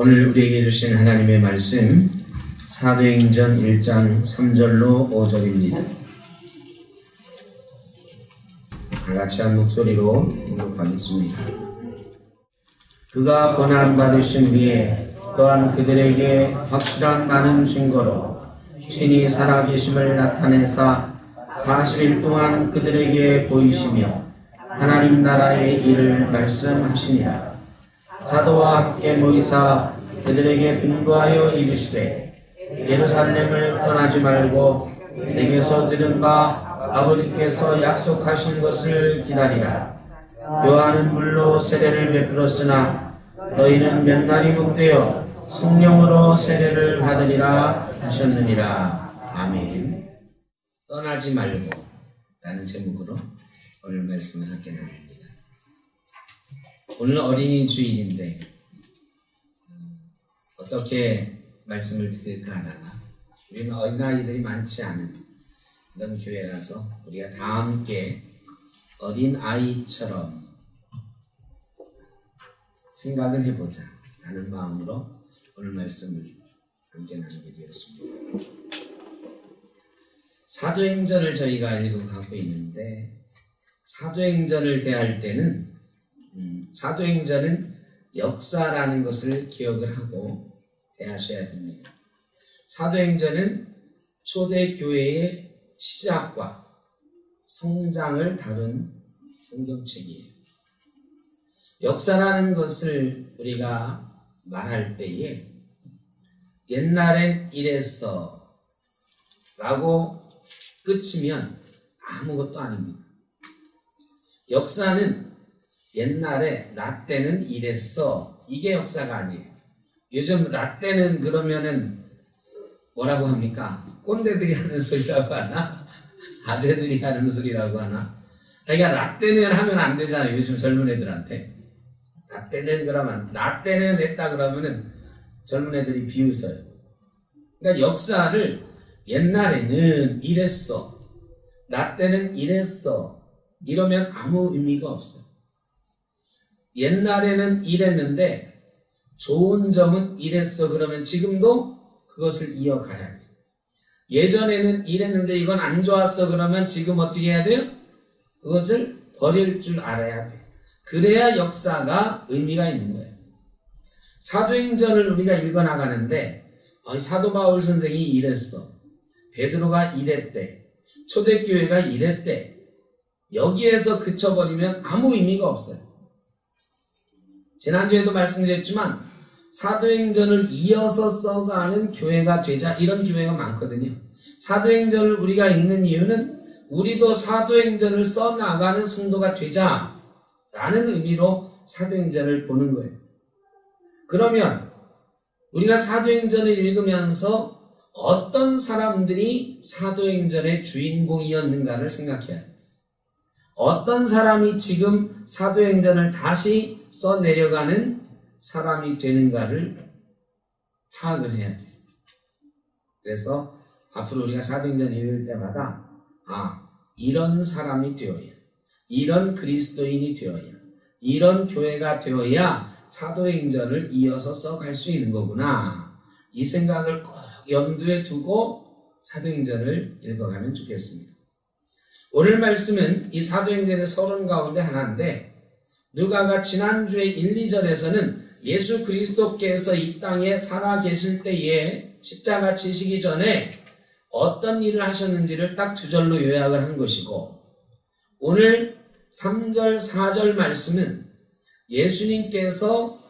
오늘 우리에게 주신 하나님의 말씀 사도행전 1장 3절로 5절입니다. 다같이 한 목소리로 봉독하겠습니다. 그가 고난받으신 후에 또한 그들에게 확실한 많은 증거로 신이 살아계심을 나타내사 40일 동안 그들에게 보이시며 하나님 나라의 일을 말씀하시니라. 사도와 함께 모이사 그들에게 분부하여 이르시되 예루살렘을 떠나지 말고 내게서 들은 바 아버지께서 약속하신 것을 기다리라. 요한은 물로 세례를 베풀었으나 너희는 몇 날이 못되어 성령으로 세례를 받으리라 하셨느니라. 아멘. 떠나지 말고 라는 제목으로 오늘 말씀을 함께 나눕니다. 오늘 어린이 주일인데 어떻게 말씀을 드릴까 하다가 우리는 어린아이들이 많지 않은 그런 교회라서 우리가 다 함께 어린아이처럼 생각을 해보자 라는 마음으로 오늘 말씀을 함께 나누게 되었습니다. 사도행전을 저희가 읽어가고 있는데 사도행전을 대할 때는 사도행전은 역사라는 것을 기억을 하고 대하셔야 됩니다. 사도행전은 초대교회의 시작과 성장을 다룬 성경책이에요. 역사라는 것을 우리가 말할 때에 옛날엔 이랬어 라고 끝이면 아무것도 아닙니다. 역사는 옛날에 나 때는 이랬어 이게 역사가 아니에요. 요즘 나 때는 그러면은 뭐라고 합니까? 꼰대들이 하는 소리라고 하나? 아재들이 하는 소리라고 하나? 그러니까 나 때는 하면 안 되잖아요. 요즘 젊은 애들한테. 나 때는 그러면 나 때는 했다 그러면은 젊은 애들이 비웃어요. 그러니까 역사를 옛날에는 이랬어 나 때는 이랬어 이러면 아무 의미가 없어요. 옛날에는 이랬는데 좋은 점은 이랬어 그러면 지금도 그것을 이어가야 돼요. 예전에는 이랬는데 이건 안 좋았어 그러면 지금 어떻게 해야 돼요? 그것을 버릴 줄 알아야 돼요. 그래야 역사가 의미가 있는 거예요. 사도행전을 우리가 읽어나가는데 사도 바울 선생이 이랬어 베드로가 이랬대 초대교회가 이랬대 여기에서 그쳐버리면 아무 의미가 없어요. 지난주에도 말씀드렸지만 사도행전을 이어서 써가는 교회가 되자 이런 교회가 많거든요. 사도행전을 우리가 읽는 이유는 우리도 사도행전을 써나가는 성도가 되자 라는 의미로 사도행전을 보는 거예요. 그러면 우리가 사도행전을 읽으면서 어떤 사람들이 사도행전의 주인공이었는가를 생각해야 돼요. 어떤 사람이 지금 사도행전을 다시 써내려가는 사람이 되는가를 파악을 해야 돼요. 그래서 앞으로 우리가 사도행전 읽을 때마다 이런 사람이 되어야 이런 그리스도인이 되어야 이런 교회가 되어야 사도행전을 이어서 써갈 수 있는 거구나 이 생각을 꼭 염두에 두고 사도행전을 읽어가면 좋겠습니다. 오늘 말씀은 이 사도행전의 서론 가운데 하나인데 누가가 지난주에 1, 2절에서는 예수 그리스도께서 이 땅에 살아계실 때에 십자가 지시기 전에 어떤 일을 하셨는지를 딱 두 절로 요약을 한 것이고 오늘 3절, 4절 말씀은 예수님께서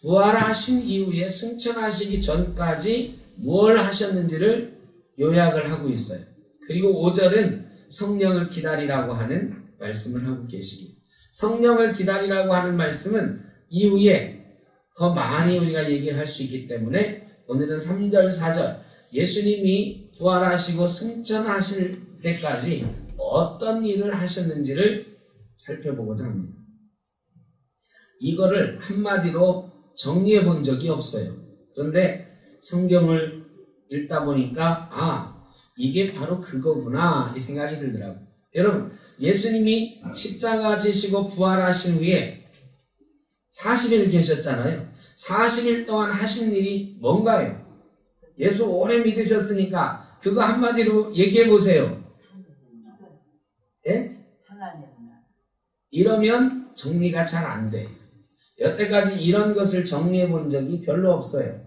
부활하신 이후에 승천하시기 전까지 무엇을 하셨는지를 요약을 하고 있어요. 그리고 5절은 성령을 기다리라고 하는 말씀을 하고 계시고 성령을 기다리라고 하는 말씀은 이후에 더 많이 우리가 얘기할 수 있기 때문에 오늘은 3절, 4절 예수님이 부활하시고 승천하실 때까지 어떤 일을 하셨는지를 살펴보고자 합니다. 이거를 한마디로 정리해 본 적이 없어요. 그런데 성경을 읽다 보니까 이게 바로 그거구나 이 생각이 들더라고요. 여러분 예수님이 십자가 지시고 부활하신 후에 40일 계셨잖아요. 40일 동안 하신 일이 뭔가요? 예수 오래 믿으셨으니까 그거 한마디로 얘기해 보세요. 예? 이러면 정리가 잘 안 돼. 여태까지 이런 것을 정리해 본 적이 별로 없어요.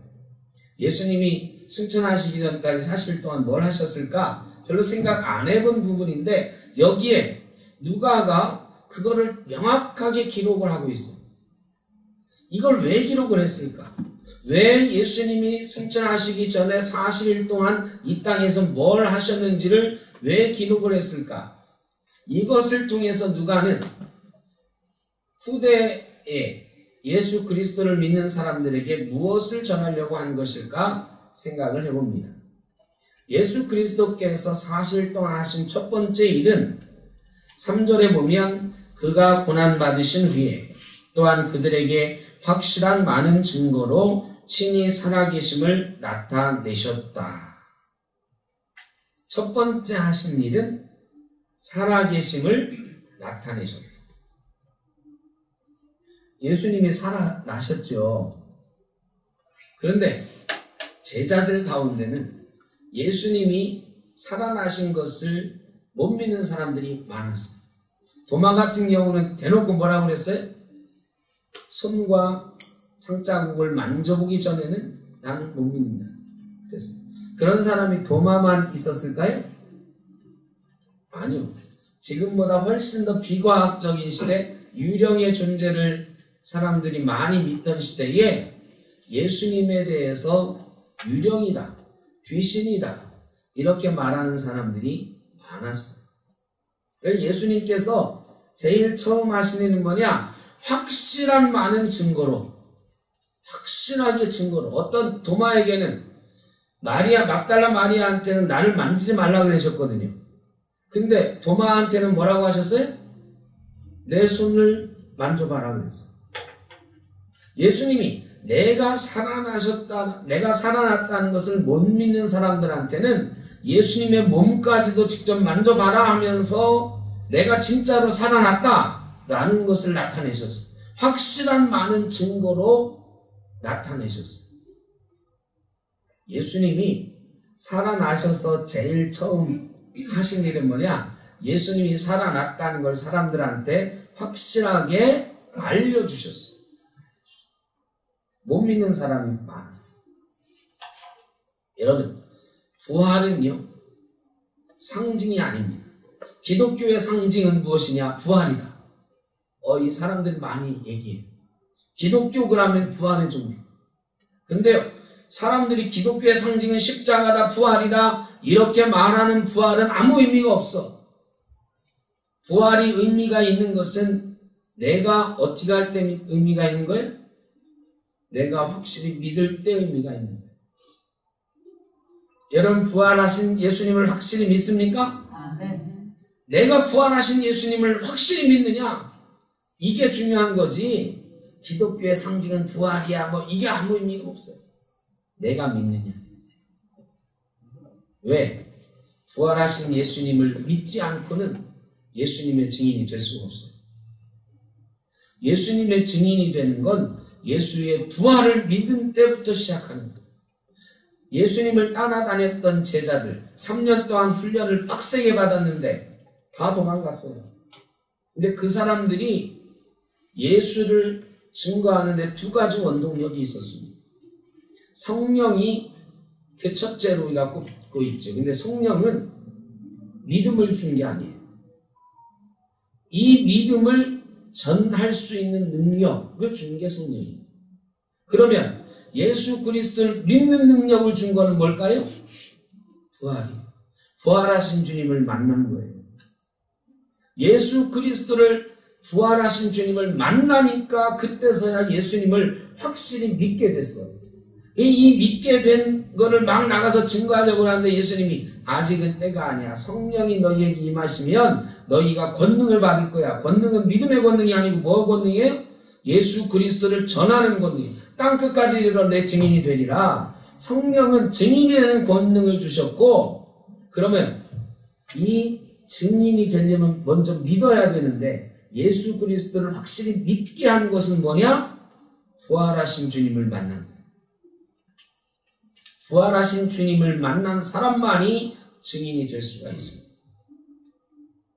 예수님이 승천하시기 전까지 40일 동안 뭘 하셨을까? 별로 생각 안 해본 부분인데 여기에 누가가 그거를 명확하게 기록을 하고 있어요. 이걸 왜 기록을 했을까? 왜 예수님이 승천하시기 전에 40일 동안 이 땅에서 뭘 하셨는지를 왜 기록을 했을까? 이것을 통해서 누가는 후대에 예수 그리스도를 믿는 사람들에게 무엇을 전하려고 한 것일까 생각을 해봅니다. 예수 그리스도께서 40일 동안 하신 첫 번째 일은 3절에 보면 그가 고난받으신 후에 또한 그들에게 확실한 많은 증거로 친히 살아계심을 나타내셨다. 첫 번째 하신 일은 살아계심을 나타내셨다. 예수님이 살아나셨죠. 그런데 제자들 가운데는 예수님이 살아나신 것을 못 믿는 사람들이 많았어요. 도마 같은 경우는 대놓고 뭐라고 그랬어요? 손과 상자국을 만져보기 전에는 나는 못 믿는다. 그랬어요. 그런 사람이 도마만 있었을까요? 아니요. 지금보다 훨씬 더 비과학적인 시대, 유령의 존재를 사람들이 많이 믿던 시대에 예수님에 대해서 유령이다, 귀신이다 이렇게 말하는 사람들이 많았어요. 예수님께서 제일 처음 하신 일은 뭐냐? 확실한 많은 증거로, 확실하게 증거로. 어떤 도마에게는 막달라 마리아한테는 나를 만지지 말라고 그러셨거든요. 근데 도마한테는 뭐라고 하셨어요? 내 손을 만져봐라 그랬어요. 예수님이 내가 살아났다는 것을 못 믿는 사람들한테는 예수님의 몸까지도 직접 만져봐라 하면서 내가 진짜로 살아났다라는 것을 나타내셨어요. 확실한 많은 증거로 나타내셨어요. 예수님이 살아나셔서 제일 처음 하신 일은 뭐냐? 예수님이 살아났다는 걸 사람들한테 확실하게 알려주셨어요. 못 믿는 사람이 많았어요. 여러분, 부활은요, 상징이 아닙니다. 기독교의 상징은 무엇이냐? 부활이다. 이 사람들이 많이 얘기해요. 기독교 그러면 부활의 종교. 근데요, 사람들이 기독교의 상징은 십자가다, 부활이다 이렇게 말하는 부활은 아무 의미가 없어. 부활이 의미가 있는 것은 내가 어떻게 할 때 의미가 있는 거예요? 내가 확실히 믿을 때 의미가 있는 거예요. 여러분 부활하신 예수님을 확실히 믿습니까? 내가 부활하신 예수님을 확실히 믿느냐? 이게 중요한 거지. 기독교의 상징은 부활이야 이게 아무 의미가 없어요. 내가 믿느냐? 왜? 부활하신 예수님을 믿지 않고는 예수님의 증인이 될 수가 없어요. 예수님의 증인이 되는 건 예수의 부활을 믿은 때부터 시작하는 거예요. 예수님을 따라다녔던 제자들 3년 동안 훈련을 빡세게 받았는데 다 도망갔어요. 근데 그 사람들이 예수를 증거하는데 두 가지 원동력이 있었습니다. 성령이 그 첫째로 우리가 꼽고 있죠. 근데 성령은 믿음을 준 게 아니에요. 이 믿음을 전할 수 있는 능력을 준 게 성령이에요. 그러면 예수 그리스도를 믿는 능력을 준 거는 뭘까요? 부활이에요. 부활하신 주님을 만난 거예요. 예수 그리스도를 부활하신 주님을 만나니까 그때서야 예수님을 확실히 믿게 됐어요. 이 믿게 된 거를 막 나가서 증거하려고 하는데 예수님이 아직은 때가 아니야. 성령이 너희에게 임하시면 너희가 권능을 받을 거야. 권능은 믿음의 권능이 아니고 뭐 권능이에요? 예수 그리스도를 전하는 권능이에요. 땅끝까지 이르러 내 증인이 되리라. 성령은 증인이 되는 권능을 주셨고, 그러면 이 증인이 되려면 먼저 믿어야 되는데 예수 그리스도를 확실히 믿게 한 것은 뭐냐? 부활하신 주님을 만난 거예요. 부활하신 주님을 만난 사람만이 증인이 될 수가 있습니다.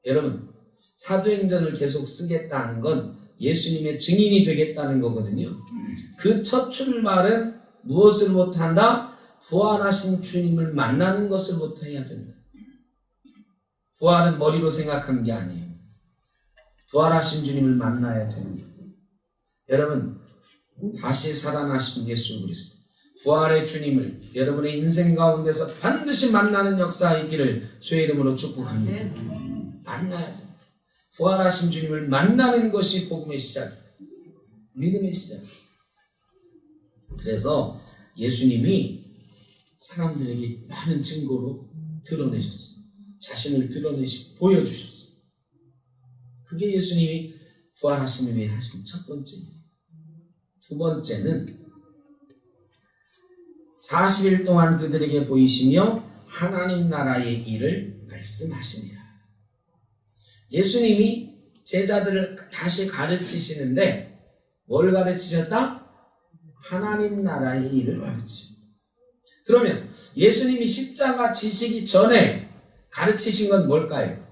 여러분, 사도행전을 계속 쓰겠다는 건 예수님의 증인이 되겠다는 거거든요. 그 첫 출발은 무엇을부터 한다? 부활하신 주님을 만나는 것을부터 해야 됩니다. 부활은 머리로 생각하는 게 아니에요. 부활하신 주님을 만나야 됩니다. 여러분, 다시 살아나신 예수 그리스도, 부활의 주님을 여러분의 인생 가운데서 반드시 만나는 역사 있기를 주의 이름으로 축복합니다. 만나야 돼요. 부활하신 주님을 만나는 것이 복음의 시작, 믿음의 시작. 그래서 예수님이 사람들에게 많은 증거로 드러내셨어요. 자신을 드러내시고 보여주셨어요. 그게 예수님이 부활하신 후에 하신 첫 번째입니다. 두 번째는 40일 동안 그들에게 보이시며 하나님 나라의 일을 말씀하시니라. 예수님이 제자들을 다시 가르치시는데 뭘 가르치셨다? 하나님 나라의 일을 가르치셨다. 그러면 예수님이 십자가 지시기 전에 가르치신 건 뭘까요?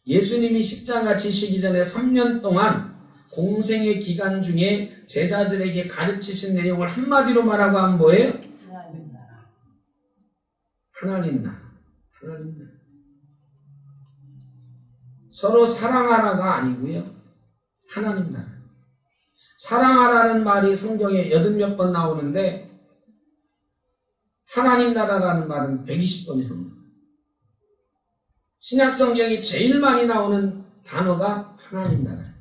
예수님이 십자가 지시기 전에 3년 동안 공생의 기간 중에 제자들에게 가르치신 내용을 한마디로 말하고 하면 뭐예요? 하나님 나라. 하나님 나라. 하나님 나라. 서로 사랑하라가 아니고요. 하나님 나라. 사랑하라는 말이 성경에 80몇 번 나오는데 하나님 나라라는 말은 120번 이상 나와요. 신약 성경이 제일 많이 나오는 단어가 하나님 나라예요.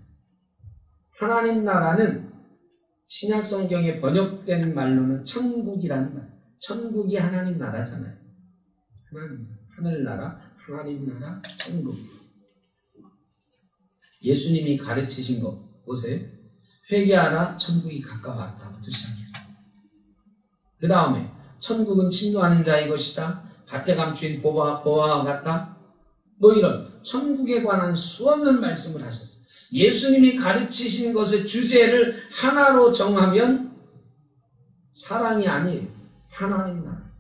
하나님 나라는 신약 성경에 번역된 말로는 천국이라는 말. 천국이 하나님 나라잖아요. 하나님, 하늘나라, 하나님 나라, 천국. 예수님이 가르치신 거 보세요. 회개하라, 천국이 가까웠다부터 시작했어요. 그 다음에 천국은 침노하는 자의 것이다. 밭에 감추인 보화와 같다. 뭐 이런 천국에 관한 수없는 말씀을 하셨어요. 예수님이 가르치신 것의 주제를 하나로 정하면 사랑이 아니에요. 하나님 나라.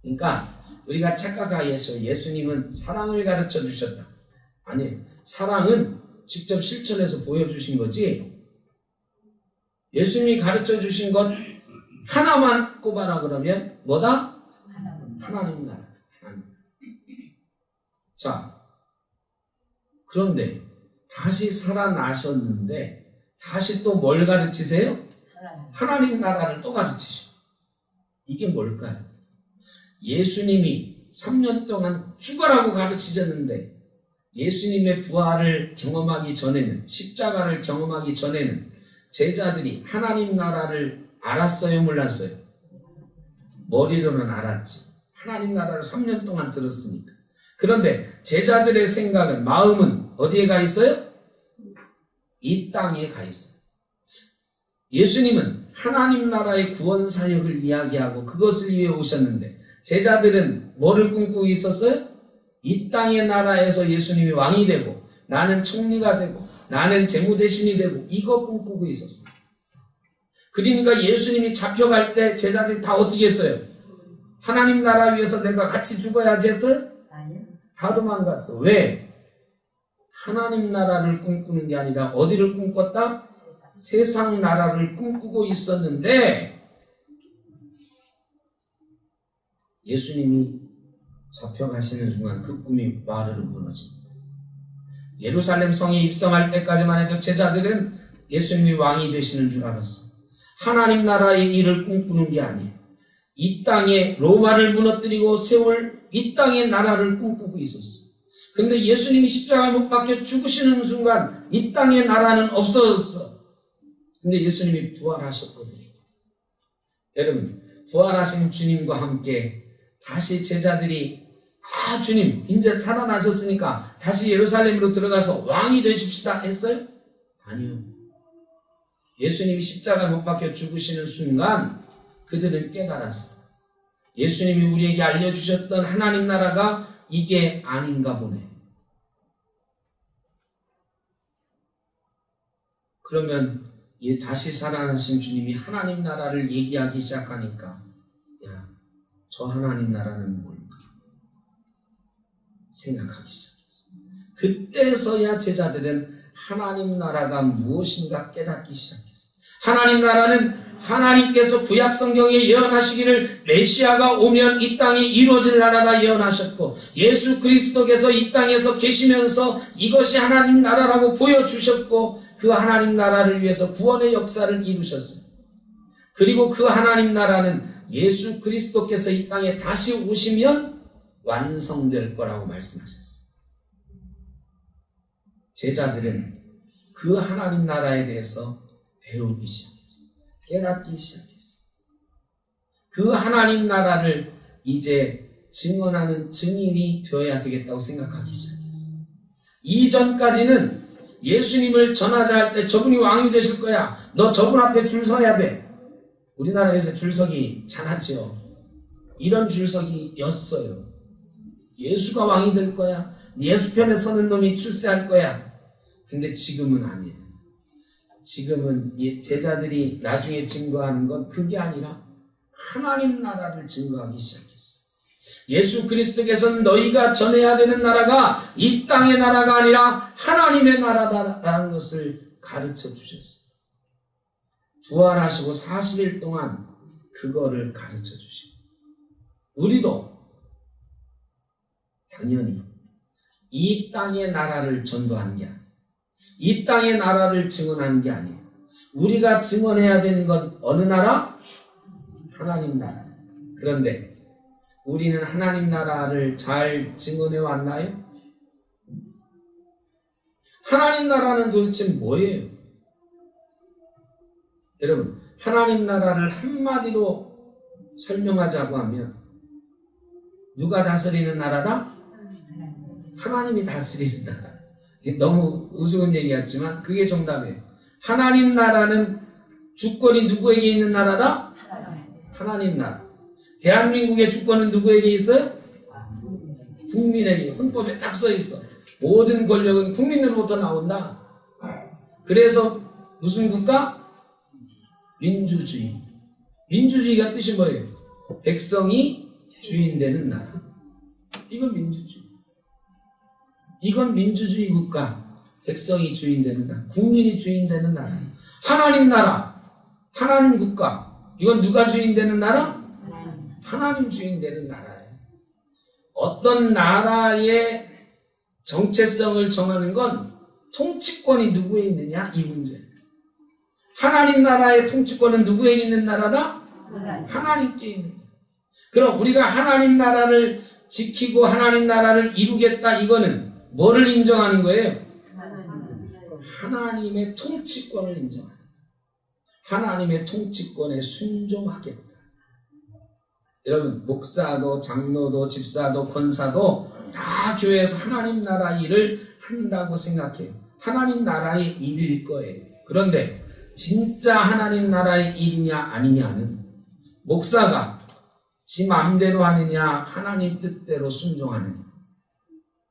그러니까 우리가 착각하게 해서 예수님은 사랑을 가르쳐 주셨다. 아니에요. 사랑은 직접 실천해서 보여주신 거지. 예수님이 가르쳐 주신 것 하나만 꼽아라 그러면 뭐다? 하나님 나라. 하나님. 자, 그런데 다시 살아나셨는데 다시 또 뭘 가르치세요? 하나님 나라를 또 가르치셔. 이게 뭘까요? 예수님이 3년 동안 죽어라고 가르치셨는데 예수님의 부활을 경험하기 전에는, 십자가를 경험하기 전에는 제자들이 하나님 나라를 알았어요, 몰랐어요? 머리로는 알았지. 하나님 나라를 3년 동안 들었으니까. 그런데 제자들의 생각은, 마음은 어디에 가 있어요? 이 땅에 가 있어요. 예수님은 하나님 나라의 구원 사역을 이야기하고 그것을 위해 오셨는데 제자들은 뭐를 꿈꾸고 있었어요? 이 땅의 나라에서 예수님이 왕이 되고 나는 총리가 되고 나는 재무대신이 되고 이거 꿈꾸고 있었어요. 그러니까 예수님이 잡혀갈 때 제자들이 다 어떻게 했어요? 하나님 나라 위해서 내가 같이 죽어야지 했어요? 아니요. 다 도망갔어. 왜? 하나님 나라를 꿈꾸는 게 아니라 어디를 꿈꿨다? 세상 나라를 꿈꾸고 있었는데 예수님이 잡혀가시는 순간 그 꿈이 와르르 무너집니다. 예루살렘 성에 입성할 때까지만 해도 제자들은 예수님이 왕이 되시는 줄 알았어. 하나님 나라의 일을 꿈꾸는 게 아니에요. 이 땅에 로마를 무너뜨리고 세울 이 땅의 나라를 꿈꾸고 있었어. 근데 예수님이 십자가에 못 박혀 죽으시는 순간 이 땅의 나라는 없어졌어. 근데 예수님이 부활하셨거든요. 여러분, 부활하신 주님과 함께 다시 제자들이 주님 이제 살아나셨으니까 다시 예루살렘으로 들어가서 왕이 되십시다 했어요? 아니요. 예수님이 십자가에 못 박혀 죽으시는 순간 그들은 깨달았어요. 예수님이 우리에게 알려주셨던 하나님 나라가 이게 아닌가 보네. 그러면 다시 살아나신 주님이 하나님 나라를 얘기하기 시작하니까 야, 저 하나님 나라는 뭘까? 생각하기 시작했어. 그때서야 제자들은 하나님 나라가 무엇인가 깨닫기 시작했어. 하나님 나라는 하나님께서 구약 성경에 예언하시기를 메시아가 오면 이 땅이 이루어질 나라가 예언하셨고 예수 그리스도께서 이 땅에서 계시면서 이것이 하나님 나라라고 보여주셨고 그 하나님 나라를 위해서 구원의 역사를 이루셨어요. 그리고 그 하나님 나라는 예수 그리스도께서 이 땅에 다시 오시면 완성될 거라고 말씀하셨어요. 제자들은 그 하나님 나라에 대해서 배우기 시작했어요. 깨닫기 시작했어요. 그 하나님 나라를 이제 증언하는 증인이 되어야 되겠다고 생각하기 시작했어요. 이전까지는 예수님을 전하자 할 때 저분이 왕이 되실 거야. 너 저분 앞에 줄 서야 돼. 우리나라에서 줄서기 잘하죠. 이런 줄서기였어요. 예수가 왕이 될 거야. 예수 편에 서는 놈이 출세할 거야. 근데 지금은 아니에요. 지금은 제자들이 나중에 증거하는 건 그게 아니라 하나님 나라를 증거하기 시작했어요. 예수 그리스도께서는 너희가 전해야 되는 나라가 이 땅의 나라가 아니라 하나님의 나라다라는 것을 가르쳐 주셨어요. 부활하시고 40일 동안 그거를 가르쳐 주시고 우리도 당연히 이 땅의 나라를 전도하는 게 아니에요. 이 땅의 나라를 증언하는 게 아니에요. 우리가 증언해야 되는 건 어느 나라? 하나님 나라. 그런데 우리는 하나님 나라를 잘 증언해 왔나요? 하나님 나라는 도대체 뭐예요? 여러분, 하나님 나라를 한마디로 설명하자고 하면 누가 다스리는 나라다? 하나님이 다스리는 나라. 너무 우스운 얘기였지만 그게 정답이에요. 하나님 나라는 주권이 누구에게 있는 나라다? 하나님 나라. 대한민국의 주권은 누구에게 있어요? 국민에게. 헌법에 딱 써 있어. 모든 권력은 국민으로부터 나온다. 그래서 무슨 국가? 민주주의. 민주주의가 뜻이 뭐예요? 백성이 주인 되는 나라. 이건 민주주의. 이건 민주주의 국가. 백성이 주인 되는 나라. 국민이 주인 되는 나라. 하나님 나라. 하나님 국가. 이건 누가 주인 되는 나라? 하나님 주인 되는 나라예요. 어떤 나라의 정체성을 정하는 건 통치권이 누구에 있느냐 이 문제. 하나님 나라의 통치권은 누구에 있는 나라다? 하나님께 있는 나라. 그럼 우리가 하나님 나라를 지키고 하나님 나라를 이루겠다 이거는 뭐를 인정하는 거예요? 하나님의 통치권을 인정하는 거예요. 하나님의 통치권에 순종하겠다. 여러분 목사도 장로도 집사도 권사도 다 교회에서 하나님 나라 일을 한다고 생각해요. 하나님 나라의 일일 거예요. 그런데 진짜 하나님 나라의 일이냐 아니냐는 목사가 지 맘대로 하느냐 하나님 뜻대로 순종하느냐,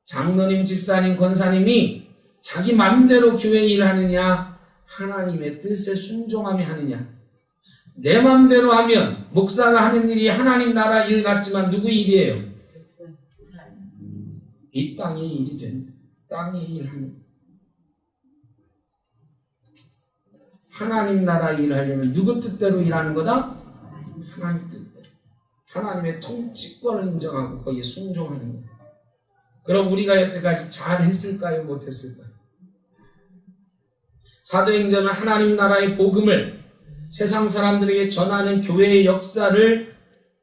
장로님 집사님 권사님이 자기 맘대로 교회 일하느냐 하나님의 뜻에 순종하며 하느냐. 내 맘대로 하면 목사가 하는 일이 하나님 나라 일 같지만 누구 일이에요? 이 땅의 일이 된다. 땅의 일하는. 하나님 나라 일을 하려면 누구 뜻대로 일하는 거다? 하나님 뜻대로. 하나님의 통치권을 인정하고 거기에 순종하는 거예요. 그럼 우리가 여태까지 잘 했을까요? 못했을까요? 사도행전은 하나님 나라의 복음을 세상 사람들에게 전하는 교회의 역사를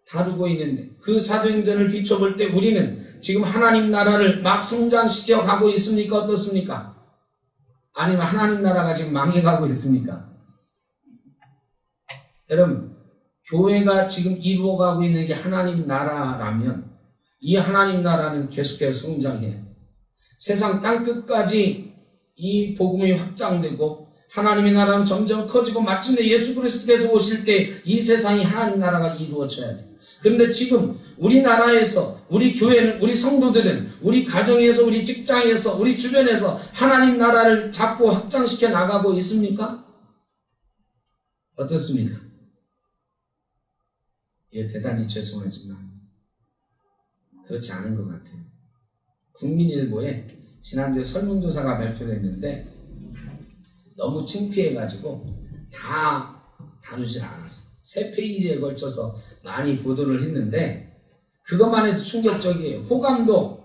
다루고 있는데 그 사도행전을 비춰볼 때 우리는 지금 하나님 나라를 막 성장시켜 가고 있습니까? 어떻습니까? 아니면 하나님 나라가 지금 망해가고 있습니까? 여러분, 교회가 지금 이루어가고 있는 게 하나님 나라라면 이 하나님 나라는 계속해서 성장해요. 세상 땅끝까지 이 복음이 확장되고 하나님의 나라는 점점 커지고 마침내 예수 그리스도께서 오실 때 이 세상이 하나님 나라가 이루어져야 돼요. 그런데 지금 우리나라에서 우리 교회는 우리 성도들은 우리 가정에서 우리 직장에서 우리 주변에서 하나님 나라를 잡고 확장시켜 나가고 있습니까? 어떻습니까? 예, 대단히 죄송하지만 그렇지 않은 것 같아요. 국민일보에 지난주에 설문조사가 발표됐는데 너무 창피해가지고 다 다루질 않았어. 3페이지에 걸쳐서 많이 보도를 했는데 그것만 해도 충격적이에요. 호감도,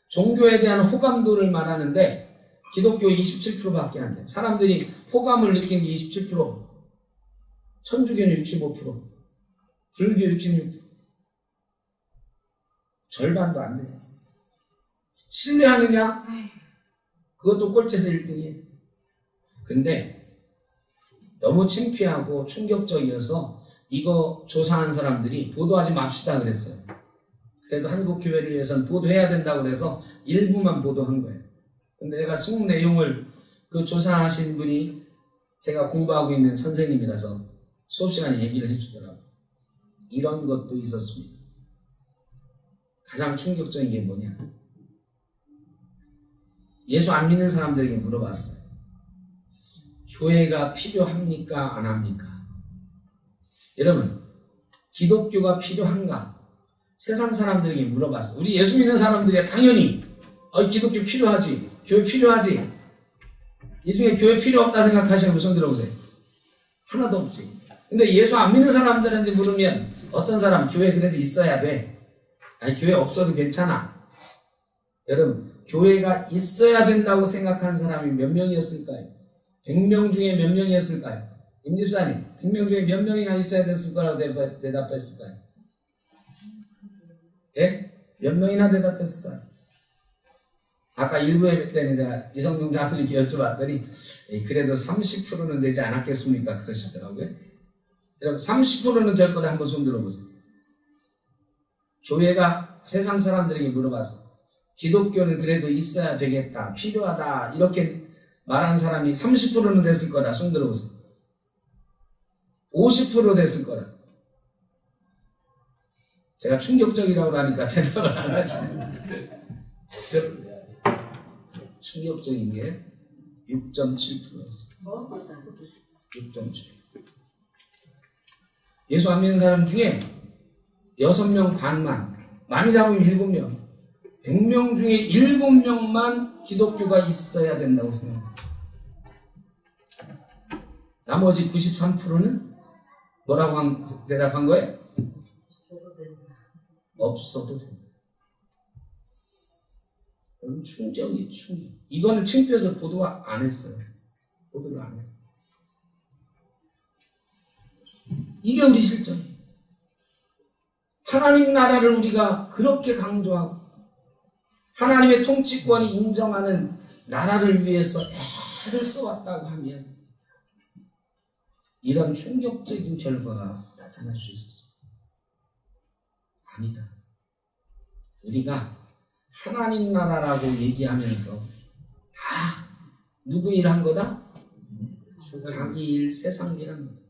종교에 대한 호감도를 말하는데 기독교 27%밖에 안 돼. 사람들이 호감을 느낀 게 27%, 천주교는 65%, 불교 66%, 절반도 안 돼요. 신뢰하느냐? 그것도 꼴찌에서 1등이에요. 근데 너무 창피하고 충격적이어서 이거 조사한 사람들이 보도하지 맙시다 그랬어요. 그래도 한국교회를 위해서는 보도해야 된다고 그래서 일부만 보도한 거예요. 근데 내가 속 내용을 그 조사하신 분이 제가 공부하고 있는 선생님이라서 수업 시간에 얘기를 해주더라고요. 이런 것도 있었습니다. 가장 충격적인 게 뭐냐? 예수 안 믿는 사람들에게 물어봤어요. 교회가 필요합니까? 안 합니까? 여러분, 기독교가 필요한가? 세상 사람들에게 물어봤어요. 우리 예수 믿는 사람들이 당연히 기독교 필요하지, 교회 필요하지. 이 중에 교회 필요 없다 생각하시는 분 손 들어보세요. 하나도 없지. 근데 예수 안 믿는 사람들한테 물으면 어떤 사람 교회 그래도 있어야 돼. 아니 교회 없어도 괜찮아. 여러분, 교회가 있어야 된다고 생각한 사람이 몇 명이었을까요? 100명 중에 몇 명이었을까요? 임집사님, 100명 중에 몇 명이나 있어야 됐을 거라고 대답했을까요? 예? 몇 명이나 대답했을까요? 아까 일부에 때는 제가 이성용 장로님께 여쭤봤더니 그래도 30%는 되지 않았겠습니까? 그러시더라고요. 여러분 30%는 될 거다 한번 손 들어보세요. 교회가 세상 사람들에게 물어봤어. 기독교는 그래도 있어야 되겠다, 필요하다 이렇게 말한 사람이 30%는 됐을 거다. 손 들어보세요. 50% 됐을 거다. 제가 충격적이라고 하니까 대답을 안 하시네요. 충격적인 게 6.7%였어요. 6.7%. 예수 안 믿는 사람 중에 6명 반만, 많이 잡으면 7명, 100명 중에 7명만 기독교가 있어야 된다고 생각했어요. 나머지 93%는 뭐라고 대답한 거예요? 없어도 된다. 여러분 충격. 이거는 창피해서 보도 안 했어요. 보도를 안 했어요. 이게 우리 실정이에요. 하나님 나라를 우리가 그렇게 강조하고 하나님의 통치권이 인정하는 나라를 위해서 애를 써왔다고 하면 이런 충격적인 결과가 나타날 수 있었어요. 아니다. 우리가 하나님 나라라고 얘기하면서 다 누구 일 한 거다? 자기 일, 세상 일 한 거다.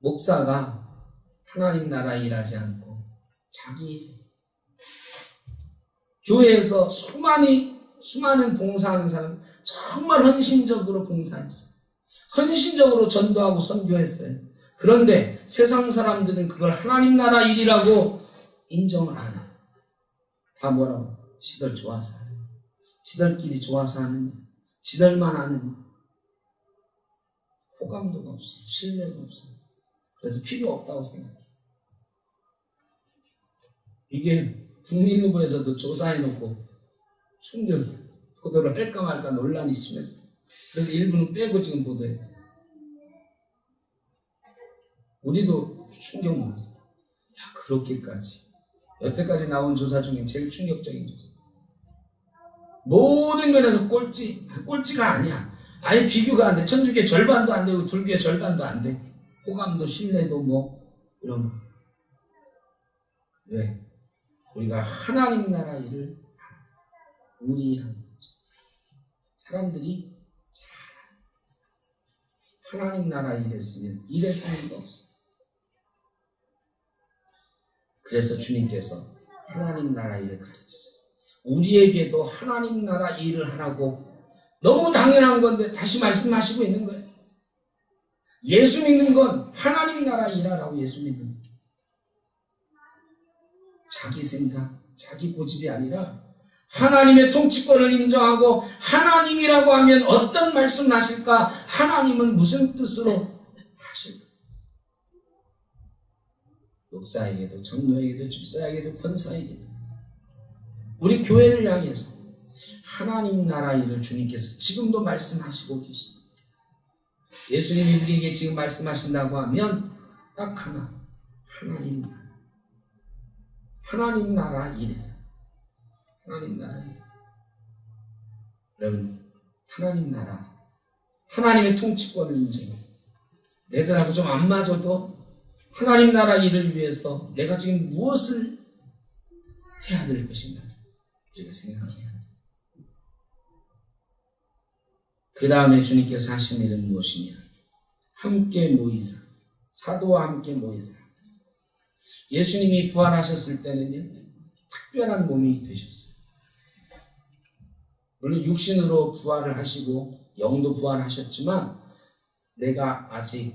목사가 하나님 나라 일하지 않고 자기 일. 교회에서 수많은 봉사하는 사람 정말 헌신적으로 봉사했어요. 헌신적으로 전도하고 선교했어요. 그런데 세상 사람들은 그걸 하나님 나라 일이라고 인정을 안 해요. 다 뭐라고? 지들 좋아서 하는 거야. 지들끼리 좋아서 하는 거야. 지들만 아는 거야. 호감도가 없어요. 신뢰가 없어요. 그래서 필요 없다고 생각해요. 이게 국민일보에서도 조사해놓고 충격이에요. 보도를 할까 말까 논란이 심했어요. 그래서 일부는 빼고 지금 보도했어요. 우리도 충격 먹었어요. 야, 그렇게까지. 여태까지 나온 조사 중에 제일 충격적인 조사. 모든 면에서 꼴찌가 아니야. 아예 비교가 안 돼. 천주교 절반도 안 되고 불교의 절반도 안 돼. 호감도 신뢰도 이런 거. 왜? 우리가 하나님 나라 일을 우리 하는 거죠. 사람들이 잘 하나님 나라 일했으면 일했을 리가 없어. 그래서 주님께서 하나님 나라 일을 가르치셨어요. 우리에게도 하나님 나라 일을 하라고 너무 당연한 건데 다시 말씀하시고 있는 거예요. 예수 믿는 건 하나님 나라 일하라고 예수 믿는 건. 자기 생각, 자기 고집이 아니라 하나님의 통치권을 인정하고 하나님이라고 하면 어떤 말씀을 하실까? 하나님은 무슨 뜻으로 하실까? 목사에게도 장로에게도 집사에게도 권사에게도 우리 교회를 향해서 하나님 나라 일을 주님께서 지금도 말씀하시고 계십니다. 예수님이 우리에게 지금 말씀하신다고 하면 딱 하나, 하나님 나라. 하나님 나라 일이다. 하나님 나라 일. 여러분, 하나님 나라, 하나님의 통치권을 인정해. 내들하고 좀 안 맞아도 하나님 나라 일을 위해서 내가 지금 무엇을 해야 될 것인가 우리가 생각해야 돼. 그 다음에 주님께서 하신 일은 무엇이냐? 함께 모이사, 사도와 함께 모이사. 예수님이 부활하셨을 때는요, 특별한 몸이 되셨어요. 물론 육신으로 부활을 하시고 영도 부활하셨지만 내가 아직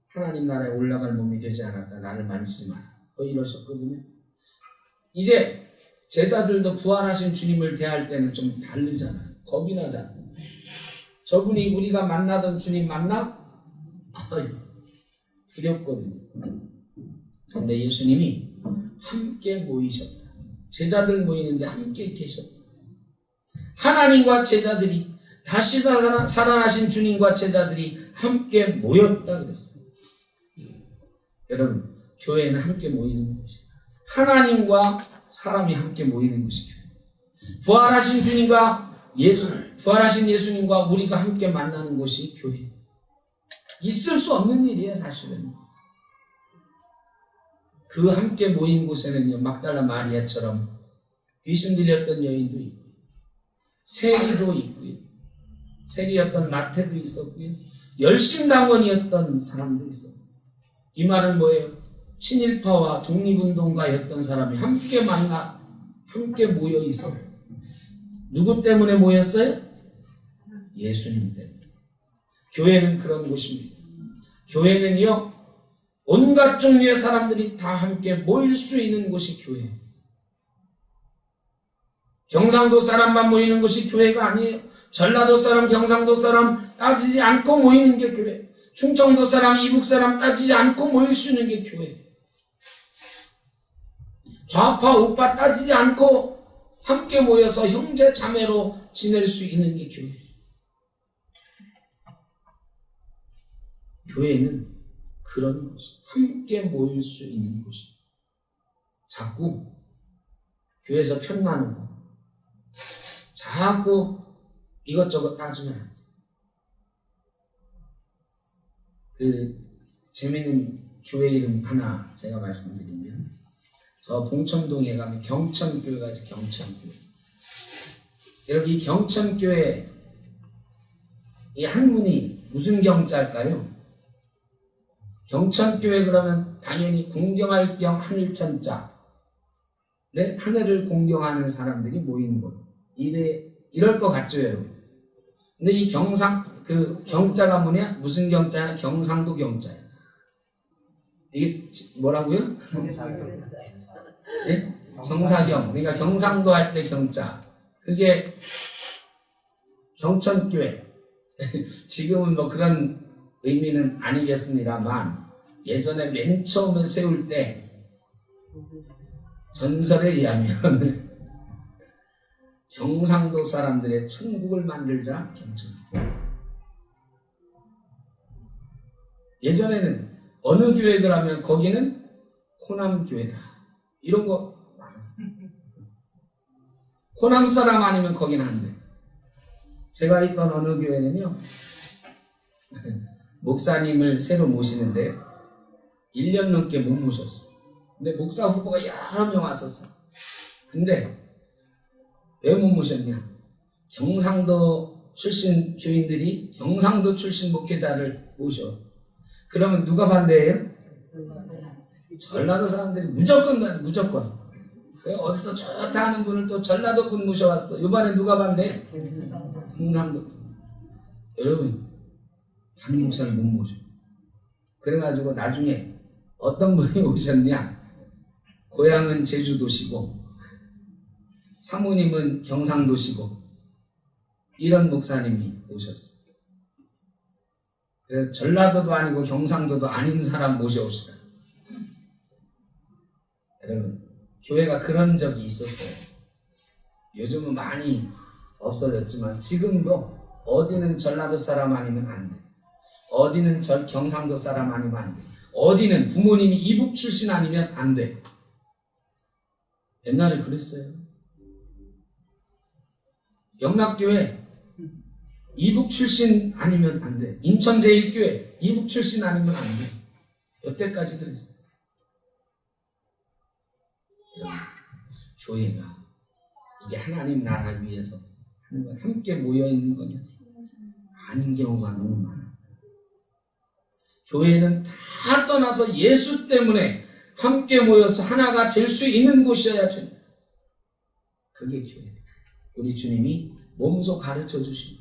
하나님 나라에 올라갈 몸이 되지 않았다. 나를 만지지 마라. 이러셨거든요. 이제 제자들도 부활하신 주님을 대할 때는 좀 다르잖아요. 겁이 나잖아요. 저분이 우리가 만나던 주님 맞나? 두렵거든요. 그런데 예수님이 함께 모이셨다. 제자들 모이는데 함께 계셨다. 하나님과 제자들이 다시 살아나신 주님과 제자들이 함께 모였다 그랬어요. 여러분, 교회는 함께 모이는 곳이에요. 하나님과 사람이 함께 모이는 것이 교회. 부활하신 주님과 부활하신 예수님과 우리가 함께 만나는 곳이 교회. 있을 수 없는 일이에요, 사실은. 그 함께 모인 곳에는요, 막달라 마리아처럼 귀신 들렸던 여인도 있고, 세리도 있고요, 세리였던 마태도 있었고요, 열심당원이었던 사람도 있었고. 이 말은 뭐예요? 친일파와 독립운동가였던 사람이 함께 만나, 함께 모여 있어요. 누구 때문에 모였어요? 예수님 때문에. 교회는 그런 곳입니다. 교회는요, 온갖 종류의 사람들이 다 함께 모일 수 있는 곳이 교회예요. 경상도 사람만 모이는 것이 교회가 아니에요. 전라도 사람, 경상도 사람 따지지 않고 모이는 게 교회. 충청도 사람, 이북 사람 따지지 않고 모일 수 있는 게 교회. 좌파, 우파 따지지 않고 함께 모여서 형제, 자매로 지낼 수 있는 게 교회. 교회는 그런 곳이 함께 모일 수 있는 곳이. 자꾸 교회에서 편 나누고 자꾸 이것저것 따지면 안 돼. 그 재미있는 교회 이름 하나 제가 말씀드리면, 저 봉천동에 가면 경천교회가 있어요. 경천교회. 여러분, 이 경천교회 이 한문이 무슨 경자일까요? 경천교회 그러면 당연히 공경할 경 하늘천자. 네? 하늘을 공경하는 사람들이 모이는 곳. 이럴 것 같죠, 여러분? 근데 이 그 경자가 뭐냐? 무슨 경자야? 경상도 경자야. 이게 뭐라고요? 네? 경사경. 그러니까 경상도 할 때 경자. 그게 경천교회. 지금은 뭐 그런 의미는 아니겠습니다만, 예전에 맨 처음에 세울 때 전설에 의하면 경상도 사람들의 천국을 만들자 경천교회. 예전에는 어느 교회 그러면 거기는 호남교회다. 이런 거 많았어요. 호남 사람 아니면 거기는 안 돼. 제가 있던 어느 교회는요, 목사님을 새로 모시는데 1년 넘게 못 모셨어. 근데 목사 후보가 여러 명 왔었어. 근데 왜 못 모셨냐? 경상도 출신 교인들이 경상도 출신 목회자를 모셔. 그러면 누가 반대해요? 전라도 사람들이 무조건. 어디서 좋다 하는 분을 또 전라도 분 모셔왔어. 이번에 누가 반대? 경상도 분. 여러분, 담임 목사를 못 모셔. 그래가지고 나중에 어떤 분이 오셨냐? 고향은 제주도시고 사모님은 경상도시고 이런 목사님이 오셨어요. 그래서 전라도도 아니고 경상도도 아닌 사람 모셔옵시다. 여러분, 교회가 그런 적이 있었어요. 요즘은 많이 없어졌지만 지금도 어디는 전라도 사람 아니면 안 돼. 어디는 경상도 사람 아니면 안 돼. 어디는 부모님이 이북 출신 아니면 안 돼. 옛날에 그랬어요. 영락교회 이북 출신 아니면 안 돼. 인천제일교회 이북 출신 아니면 안 돼. 여태까지 그랬어요. 교회가 이게 하나님 나라 위해서 하는 건 함께 모여있는 거냐? 아닌 경우가 너무 많아. 교회는 다 떠나서 예수 때문에 함께 모여서 하나가 될 수 있는 곳이어야 된다. 그게 교회다. 우리 주님이 몸소 가르쳐 주신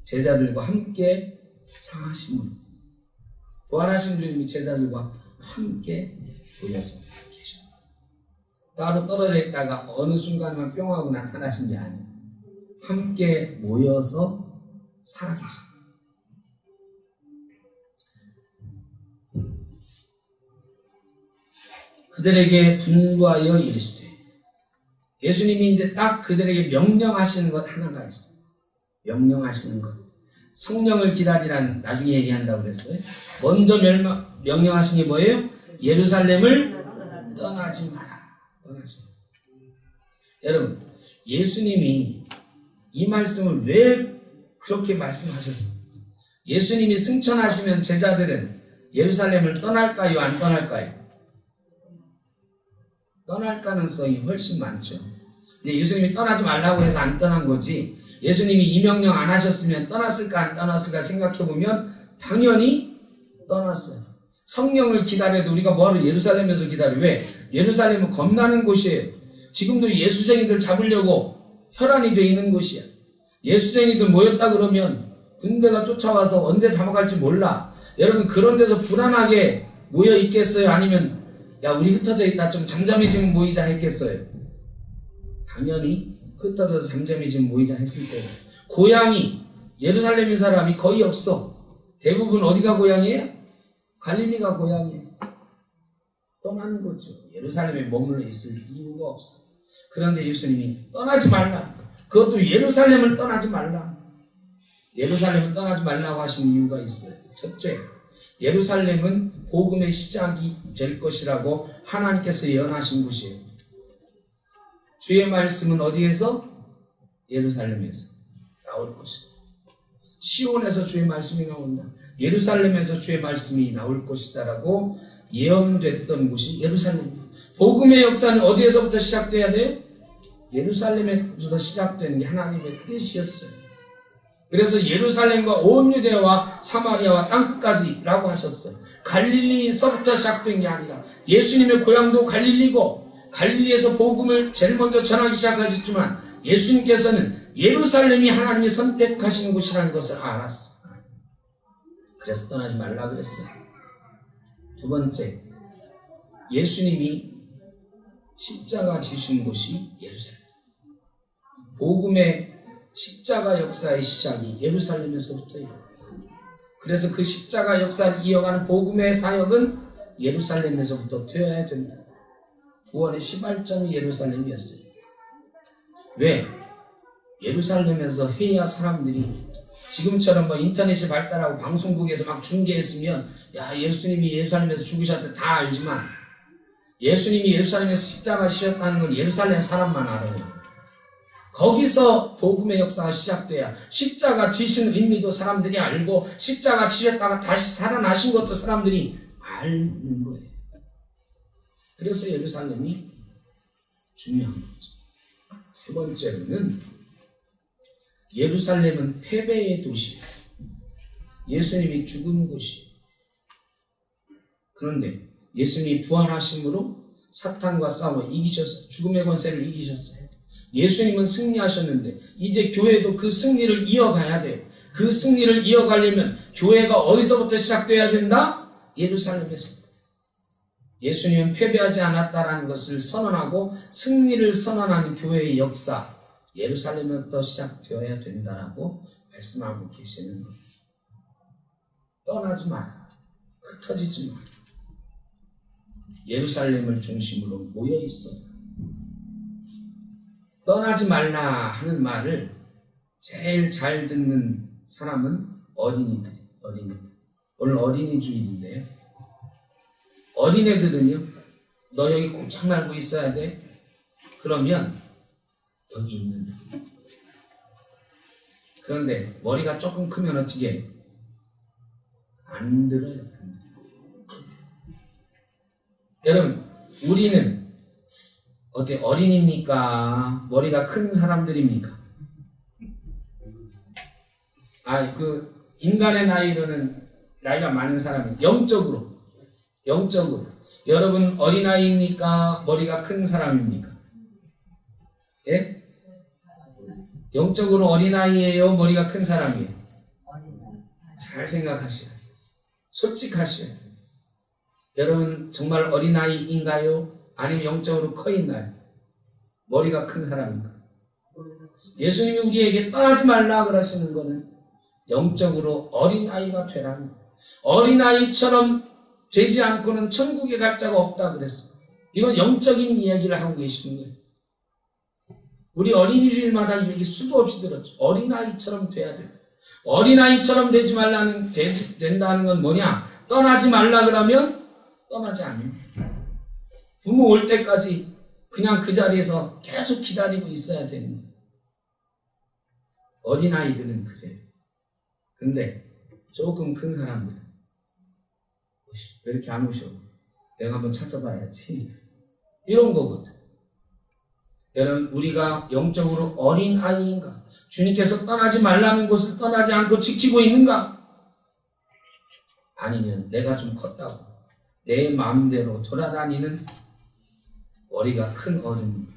제자들과 함께 사심으로 부활하신 주님이 제자들과 함께 모여서 계십니다. 따로 떨어져 있다가 어느 순간만 뿅 하고 나타나신 게 아니에요. 함께 모여서 살아계십니다. 그들에게 분부하여 이르시되, 예수님이 이제 딱 그들에게 명령하시는 것 하나가 있어요. 명령하시는 것. 성령을 기다리라는 나중에 얘기한다고 그랬어요. 먼저 명령하신 게 뭐예요? 예루살렘을 떠나지 마라. 떠나지 마라. 여러분, 예수님이 이 말씀을 왜 그렇게 말씀하셨어요? 예수님이 승천하시면 제자들은 예루살렘을 떠날까요? 안 떠날까요? 떠날 가능성이 훨씬 많죠. 근데 예수님이 떠나지 말라고 해서 안 떠난 거지, 예수님이 이 명령 안 하셨으면 떠났을까 안 떠났을까 생각해보면 당연히 떠났어요. 성령을 기다려도 우리가 뭐하러 예루살렘에서 기다려? 왜? 예루살렘은 겁나는 곳이에요. 지금도 예수쟁이들 잡으려고 혈안이 돼 있는 곳이야. 예수쟁이들 모였다 그러면 군대가 쫓아와서 언제 잡아갈지 몰라. 여러분, 그런 데서 불안하게 모여 있겠어요? 아니면 야, 우리 흩어져 있다 좀 잠잠해지면 모이자 했겠어요? 당연히 흩어져서 잠잠해지면 모이자 했을 거예요. 고향이 예루살렘인 사람이 거의 없어. 대부분 어디가 고향이에요? 갈릴리가 고향이에요. 떠나는 거죠. 예루살렘에 머물러 있을 이유가 없어. 그런데 예수님이 떠나지 말라. 그것도 예루살렘을 떠나지 말라. 예루살렘을 떠나지 말라고 하신 이유가 있어요. 첫째, 예루살렘은 복음의 시작이 될 것이라고 하나님께서 예언하신 곳이에요. 주의 말씀은 어디에서? 예루살렘에서 나올 것이다. 시온에서 주의 말씀이 나온다. 예루살렘에서 주의 말씀이 나올 것이다 라고 예언됐던 곳이 예루살렘. 복음의 역사는 어디에서부터 시작돼야 돼요? 예루살렘에서부터 시작되는 게 하나님의 뜻이었어요. 그래서 예루살렘과 온 유대와 사마리아와 땅끝까지 라고 하셨어요. 갈릴리에서부터 시작된 게 아니라, 예수님의 고향도 갈릴리고 갈릴리에서 복음을 제일 먼저 전하기 시작하셨지만 예수님께서는 예루살렘이 하나님이 선택하신 곳이라는 것을 알았어요. 그래서 떠나지 말라 그랬어요. 두 번째, 예수님이 십자가 지신 곳이 예루살렘. 복음의 십자가 역사의 시작이 예루살렘에서부터 일어났어요. 그래서 그 십자가 역사를 이어가는 복음의 사역은 예루살렘에서부터 되어야 된다. 구원의 시발점이 예루살렘이었어요. 왜? 예루살렘에서 해야 사람들이 지금처럼 뭐 인터넷이 발달하고 방송국에서 막 중계했으면 야, 예수님이 예루살렘에서 죽으셨다 다 알지만, 예수님이 예루살렘에서 십자가 지셨다는 건 예루살렘 사람만 알아요. 거기서 복음의 역사가 시작돼야 십자가 지신 의미도 사람들이 알고 십자가 지셨다가 다시 살아나신 것도 사람들이 아는 거예요. 그래서 예루살렘이 중요한 거죠. 세 번째로는 예루살렘은 패배의 도시예요. 예수님이 죽은 곳이에요. 그런데 예수님이 부활하심으로 사탄과 싸워 이기셨어요. 죽음의 권세를 이기셨어요. 예수님은 승리하셨는데 이제 교회도 그 승리를 이어가야 돼요. 그 승리를 이어가려면 교회가 어디서부터 시작돼야 된다? 예루살렘에서. 예수님은 패배하지 않았다라는 것을 선언하고 승리를 선언하는 교회의 역사, 예루살렘부터 시작되어야 된다라고 말씀하고 계시는 겁니다. 떠나지 마라. 흩어지지 마라. 예루살렘을 중심으로 모여 있어. 떠나지 말라 하는 말을 제일 잘 듣는 사람은 어린이들. 오늘 어린이 주일인데요. 어린애들은요, 너 여기 꼼짝 말고 있어야 돼. 그러면 여기 있는다. 그런데 머리가 조금 크면 어떻게 해요? 안 들어요. 여러분, 우리는 어떻게 어린입니까? 머리가 큰 사람들입니까? 인간의 나이로는 나이가 많은 사람은 영적으로 여러분 어린아이입니까? 머리가 큰 사람입니까? 예? 영적으로 어린아이예요? 머리가 큰 사람이에요? 잘 생각하셔야 돼요. 솔직하셔야 돼요. 여러분 정말 어린아이인가요? 아니면 영적으로 커 있나요? 머리가 큰 사람인가? 예수님이 우리에게 떠나지 말라 그러시는 거는 영적으로 어린아이가 되라는 거예요. 어린아이처럼 되지 않고는 천국에 갈 자가 없다 그랬어. 이건 영적인 이야기를 하고 계시는 거예요. 우리 어린이 주일마다 이 얘기 수도 없이 들었죠. 어린아이처럼 돼야 돼요. 어린아이처럼 되지 말라는, 된다는 건 뭐냐? 떠나지 말라 그러면 떠나지 않아요. 부모 올 때까지 그냥 그 자리에서 계속 기다리고 있어야 되는 거예요. 어린아이들은 그래요. 근데 조금 큰 사람들은 왜 이렇게 안 오셔? 내가 한번 찾아봐야지. 이런 거거든. 여러분, 우리가 영적으로 어린아이인가? 주님께서 떠나지 말라는 곳을 떠나지 않고 지키고 있는가? 아니면 내가 좀 컸다고 내 마음대로 돌아다니는 머리가 큰 어른인가?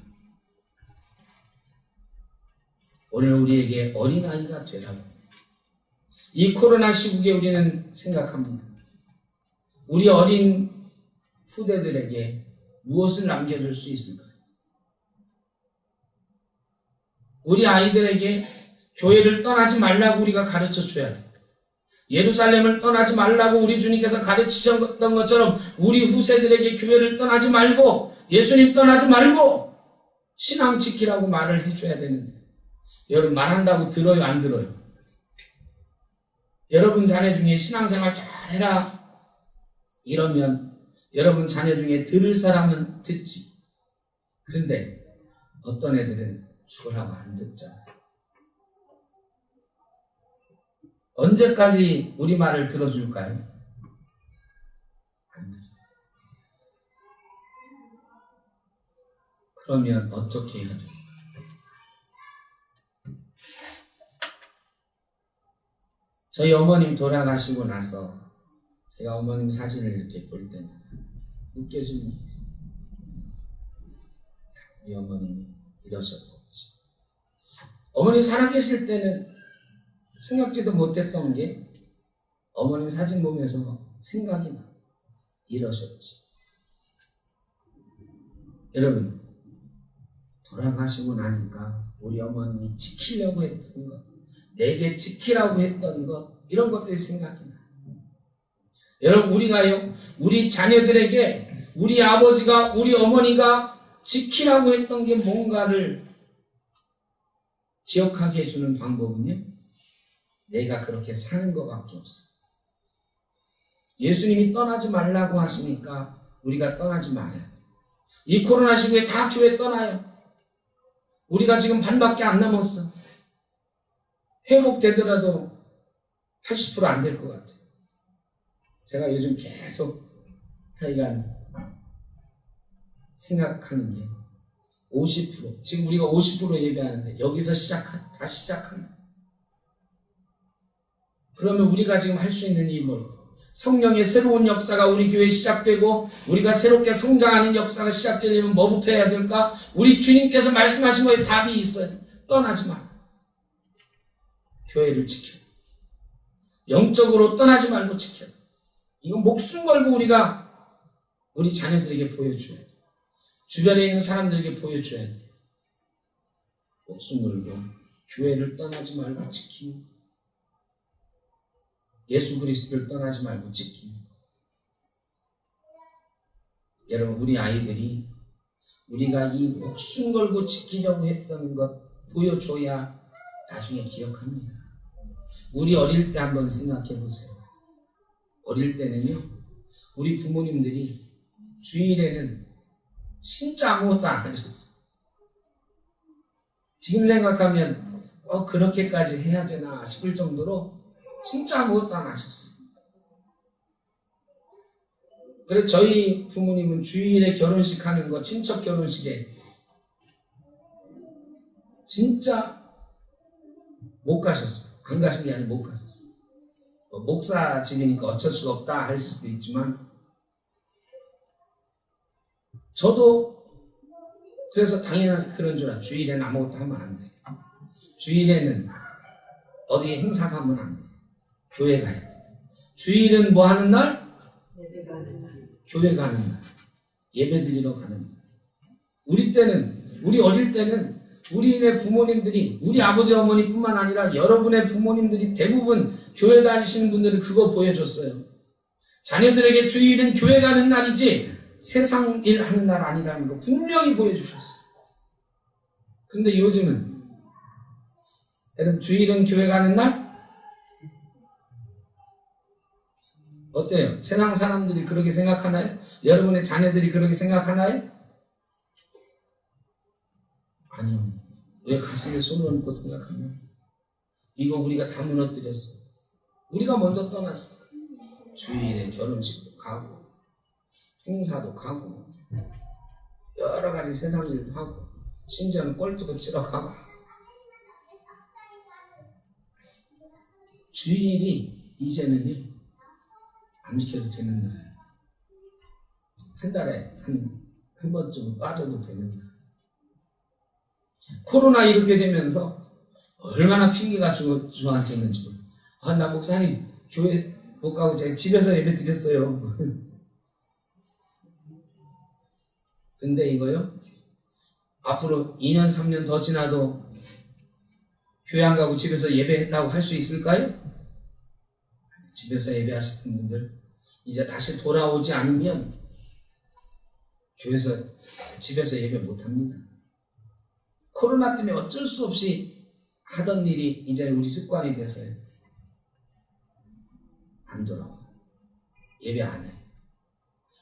오늘 우리에게 어린아이가 되라고. 이 코로나 시국에 우리는 생각합니다. 우리 어린 후대들에게 무엇을 남겨줄 수 있을까요? 우리 아이들에게 교회를 떠나지 말라고 우리가 가르쳐 줘야 돼. 예루살렘을 떠나지 말라고 우리 주님께서 가르치셨던 것처럼 우리 후세들에게 교회를 떠나지 말고 예수님 떠나지 말고 신앙 지키라고 말을 해줘야 되는데 여러분 말한다고 들어요? 안 들어요? 여러분 자녀 중에 신앙생활 잘해라 이러면 여러분 자녀 중에 들을 사람은 듣지. 그런데 어떤 애들은 죽으라고 안 듣잖아요. 언제까지 우리 말을 들어줄까요? 안 들어요. 그러면 어떻게 해야 될까? 저희 어머님 돌아가시고 나서 제가 어머님 사진을 이렇게 볼 때마다 느껴지는 게 있어요. 우리 어머님이 이러셨었지. 어머님 살아계실 때는 생각지도 못했던 게 어머님 사진 보면서 생각이 나. 이러셨지. 여러분, 돌아가시고 나니까 우리 어머님이 지키려고 했던 것, 내게 지키라고 했던 것, 이런 것들이 생각이 나. 여러분, 우리가요, 우리 자녀들에게 우리 아버지가, 우리 어머니가 지키라고 했던 게 뭔가를 기억하게 해주는 방법은요, 내가 그렇게 사는 것밖에 없어. 예수님이 떠나지 말라고 하시니까 우리가 떠나지 말아야 돼. 이 코로나 시국에 다 교회 떠나요. 우리가 지금 반밖에 안 남았어. 회복되더라도 80% 안 될 것 같아요. 제가 요즘 계속 하여간 생각하는 게 50%. 지금 우리가 50% 예배하는데 여기서 다시 시작한다. 그러면 우리가 지금 할 수 있는 일이 뭘까? 성령의 새로운 역사가 우리 교회에 시작되고 우리가 새롭게 성장하는 역사가 시작되려면 뭐부터 해야 될까? 우리 주님께서 말씀하신 거에 답이 있어요. 떠나지 마. 교회를 지켜. 영적으로 떠나지 말고 지켜. 이건 목숨 걸고 우리가 우리 자녀들에게 보여줘야 돼. 주변에 있는 사람들에게 보여줘야 돼. 목숨 걸고 교회를 떠나지 말고 지키는 것. 예수 그리스도를 떠나지 말고 지키는 것. 여러분, 우리 아이들이 우리가 이 목숨 걸고 지키려고 했던 것 보여줘야 나중에 기억합니다. 우리 어릴 때 한번 생각해 보세요. 어릴 때는요, 우리 부모님들이 주일에는 진짜 아무것도 안 하셨어요. 지금 생각하면 그렇게까지 해야 되나 싶을 정도로 진짜 아무것도 안 하셨어요. 그래서 저희 부모님은 주일에 결혼식 하는 거, 친척 결혼식에 진짜 못 가셨어요. 안 가신 게 아니라 못 가셨어요. 목사 집이니까 어쩔 수가 없다 할 수도 있지만, 저도 그래서 당연히 그런 줄 알아요. 주일에는 아무것도 하면 안 돼. 주일에는 어디에 행사 가면 안 돼. 교회 가야 돼. 주일은 뭐 하는 날? 예배 가는 날. 교회 가는 날. 예배 드리러 가는 날. 우리 어릴 때는 우리네 부모님들이, 우리 아버지 어머니뿐만 아니라 여러분의 부모님들이 대부분 교회 다니시는 분들은 그거 보여줬어요. 자녀들에게 주일은 교회 가는 날이지 세상 일 하는 날 아니라는 거 분명히 보여주셨어요. 근데 요즘은 여러분, 주일은 교회 가는 날? 어때요? 세상 사람들이 그렇게 생각하나요? 여러분의 자녀들이 그렇게 생각하나요? 아니요. 왜 가슴에 손을 얹고 생각하면 이거 우리가 다 무너뜨렸어. 우리가 먼저 떠났어. 주일에 결혼식도 가고 행사도 가고 여러 가지 세상 일도 하고 심지어는 골프도 치러 가고. 주일이 이제는요 안 지켜도 되는 날, 한 달에 한 번쯤 빠져도 되는 날. 코로나 이렇게 되면서 얼마나 핑계가 좋아졌는지 몰라요. 나 목사님 교회 못 가고 제가 집에서 예배 드렸어요. 근데 이거요, 앞으로 2년 3년 더 지나도 교회 안 가고 집에서 예배했다고 할 수 있을까요? 집에서 예배하시는 분들 이제 다시 돌아오지 않으면 집에서 예배 못합니다. 코로나 때문에 어쩔 수 없이 하던 일이 이제 우리 습관이 돼서요, 안 돌아와요. 예배 안 해.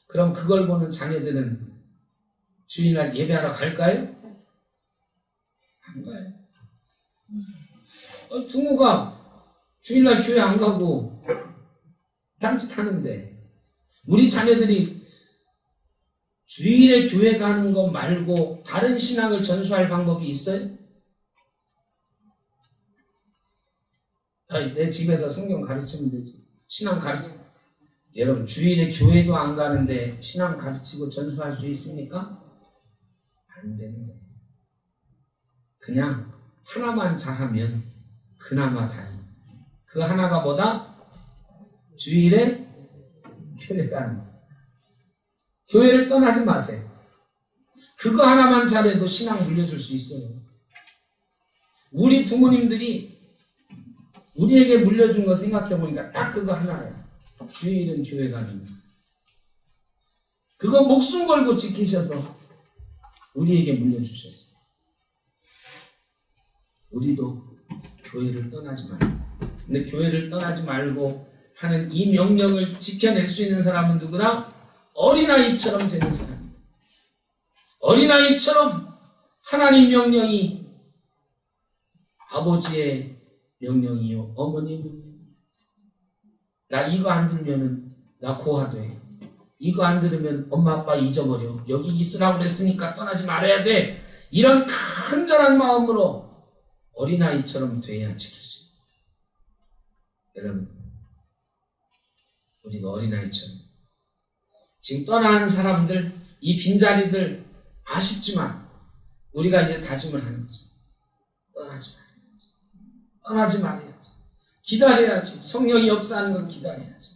그럼 그걸 보는 자녀들은 주일날 예배하러 갈까요? 안 가요. 부모가 주일날 교회 안 가고 딴짓하는데 우리 자녀들이 주일에 교회 가는 거 말고 다른 신앙을 전수할 방법이 있어요? 내 집에서 성경 가르치면 되지. 신앙 가르치면. 여러분, 주일에 교회도 안 가는데 신앙 가르치고 전수할 수 있습니까? 안 되는 거예요. 그냥 하나만 잘하면 그나마 다행. 그 하나가 뭐다? 주일에 교회 가는 거죠. 교회를 떠나지 마세요. 그거 하나만 잘해도 신앙 물려줄 수 있어요. 우리 부모님들이 우리에게 물려준 거 생각해보니까 딱 그거 하나예요. 주일은 교회 가는 거. 그거 목숨 걸고 지키셔서 우리에게 물려주셨어요. 우리도 교회를 떠나지 말고. 근데 교회를 떠나지 말고 하는 이 명령을 지켜낼 수 있는 사람은 누구나? 어린아이처럼 되는 사람입니다. 어린아이처럼 하나님 명령이 아버지의 명령이요, 어머니의 명령. 나 이거 안 들으면은 나 고아돼. 이거 안 들으면 엄마 아빠 잊어버려. 여기 있으라고 그랬으니까 떠나지 말아야 돼. 이런 간절한 마음으로 어린아이처럼 돼야 지킬 수 있습니다. 여러분, 우리가 어린아이처럼 지금 떠난 사람들, 이 빈자리들 아쉽지만 우리가 이제 다짐을 하는 거죠. 떠나지 말아야지. 떠나지 말아야지. 기다려야지. 성령이 역사하는 걸 기다려야지.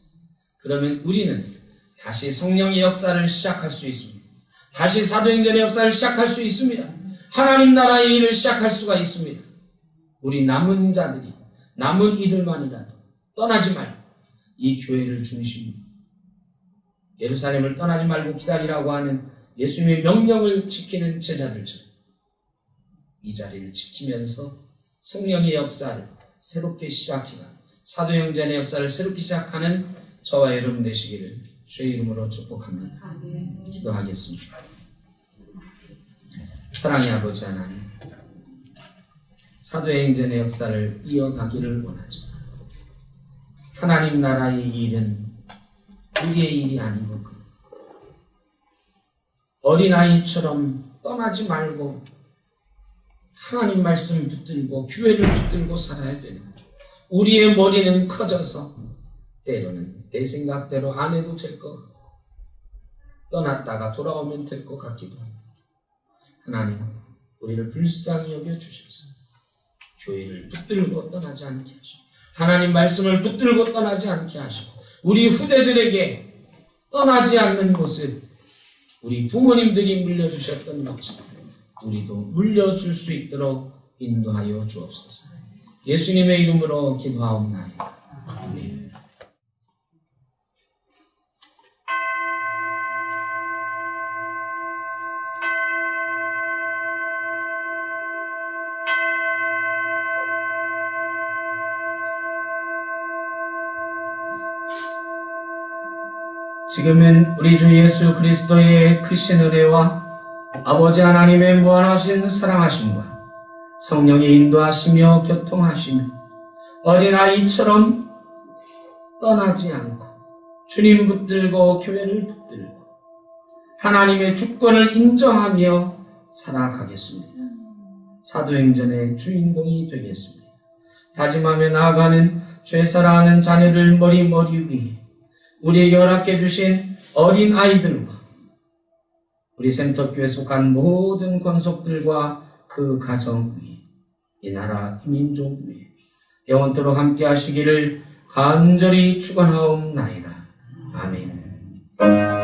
그러면 우리는 다시 성령의 역사를 시작할 수 있습니다. 다시 사도행전의 역사를 시작할 수 있습니다. 하나님 나라의 일을 시작할 수가 있습니다. 우리 남은 자들이, 남은 이들만이라도 떠나지 말고 이 교회를 중심으로 예루살렘을 떠나지 말고 기다리라고 하는 예수님의 명령을 지키는 제자들처럼 이 자리를 지키면서 성령의 역사를 새롭게 시작하는, 사도행전의 역사를 새롭게 시작하는 저와 여러분 되시기를 주의 이름으로 축복합니다. 기도하겠습니다. 사랑의 아버지 하나님, 사도행전의 역사를 이어가기를 원하지만 하나님 나라의 일은 우리의 일이 아니고 어린아이처럼 떠나지 말고 하나님 말씀 붙들고 교회를 붙들고 살아야 되는데 우리의 머리는 커져서 때로는 내 생각대로 안 해도 될 것 같고 떠났다가 돌아오면 될 것 같기도 하고 하나님 우리를 불쌍히 여겨주셔서 교회를 붙들고 떠나지 않게 하시고 하나님 말씀을 붙들고 떠나지 않게 하시고 우리 후대들에게 떠나지 않는 모습 우리 부모님들이 물려주셨던 것처럼 우리도 물려줄 수 있도록 인도하여 주옵소서. 예수님의 이름으로 기도하옵나이다. 아멘. 지금은 우리 주 예수 그리스도의 크신 은혜와 아버지 하나님의 무한하신 사랑하심과 성령의 인도하시며 교통하시며 어린아이처럼 떠나지 않고 주님 붙들고 교회를 붙들고 하나님의 주권을 인정하며 살아가겠습니다. 사도행전의 주인공이 되겠습니다. 다짐하며 나아가는 죄사랑하는 자녀를 머리 위에 우리에게 허락해 주신 어린 아이들과 우리 센터교회에 속한 모든 권속들과 그 가정 위에 이 나라 이 민족 위에 영원토록 함께 하시기를 간절히 축원하옵나이다. 아멘.